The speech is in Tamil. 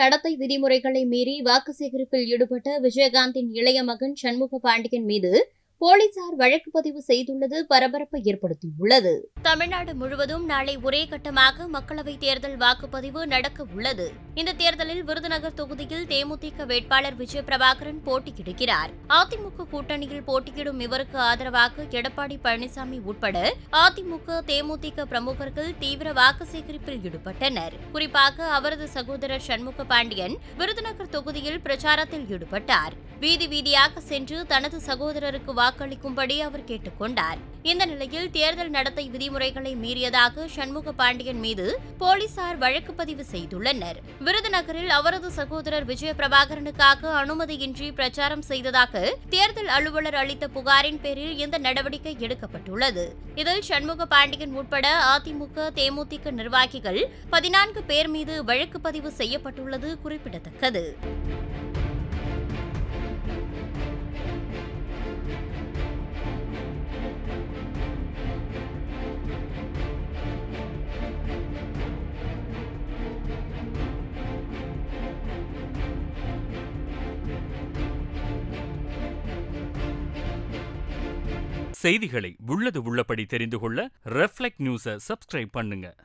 நடத்தை விதிமுறைகளை மீறி வாக்கு சேகரிப்பில் ஈடுபட்ட விஜயகாந்தின் இளைய மகன் சண்முக பாண்டியன் மீது போலீசார் வழக்கு பதிவு செய்துள்ளது பரபரப்பை ஏற்படுத்தியுள்ளது. தமிழ்நாடு முழுவதும் நாளை ஒரே கட்டமாக மக்களவைத் தேர்தல் வாக்குப்பதிவு நடக்க உள்ளது. இந்த தேர்தலில் விருதுநகர் தொகுதியில் தேமுதிக வேட்பாளர் விஜயபிரபாகரன் போட்டியிடுகிறார். அதிமுக கூட்டணியில் போட்டியிடும் இவருக்கு ஆதரவாக எடப்பாடி பழனிசாமி உட்பட அதிமுக, தேமுதிக பிரமுகர்கள் தீவிர வாக்கு சேகரிப்பில் ஈடுபட்டனர். குறிப்பாக அவரது சகோதரர் சண்முக பாண்டியன் விருதுநகர் தொகுதியில் பிரச்சாரத்தில் ஈடுபட்டார். வீதி வீதியாக சென்று தனது சகோதரருக்கு வாக்களிக்கும்படி அவர் கேட்டுக் கொண்டார். இந்த நிலையில் தேர்தல் நடத்தை விதிமுறைகளை மீறியதாக சண்முக பாண்டியன் மீது போலீசார் வழக்கு பதிவு செய்துள்ளனர். விருதுநகரில் அவரது சகோதரர் விஜயபிரபாகரனுக்காக அனுமதியின்றி பிரச்சாரம் செய்ததாக தேர்தல் அலுவலர் அளித்த புகாரின் பேரில் இந்த நடவடிக்கை எடுக்கப்பட்டுள்ளது. இதில் சண்முக பாண்டியன் உட்பட அதிமுக, தேமுதிக நிர்வாகிகள் 14 பேர் மீது வழக்கு பதிவு செய்யப்பட்டுள்ளது குறிப்பிடத்தக்கது. செய்திகளை உள்ளது உள்ளபடி தெரிந்து கொள்ள ரெஃப்ளெக்ட் நியூஸை சப்ஸ்கிரைப் பண்ணுங்க.